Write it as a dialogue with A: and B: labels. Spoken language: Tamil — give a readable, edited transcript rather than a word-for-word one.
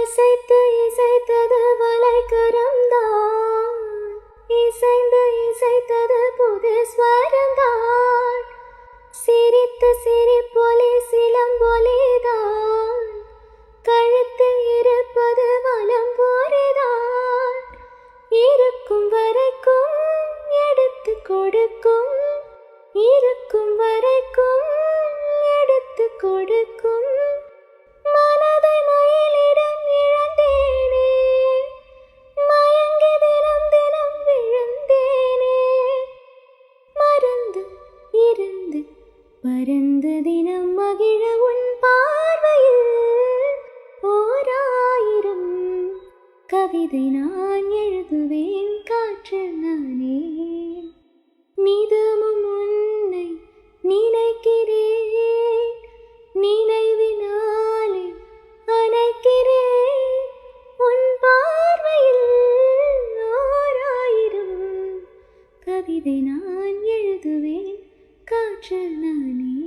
A: இசைத்து இசைத்தது வளைக்கரம்தான், இசைந்து இசைத்தது புது ஸ்வரம்தான், சிரித்து சிரிப்பொலி சிலம்பொலிதான், கழுத்தில் இருப்பது வலம்பொறிதான், இருக்கும் வரைக்கும் எடுத்து கொடுக்கும், இருக்கும் வரைக்கும் எடுத்து கொடுக்கும், மனதை மயிலிடம் இழந்தேனே, மயங்கி தினம் தினம் விழுந்தேனே, மறந்து இருந்து பறந்து தினம் மகிழ உன் பார்வையில் ஓராயிரம் கவிதை நான் எழுதுவேன் காற்றில் நானே. நிதமும் உன்னை நினைக்கிறேன், நினைவினாலே அணைக்கிறேன், உன் பார்வையில் ஓராயிரம் கவிதை நான் எழுதுவேன் காற்றில் நானே.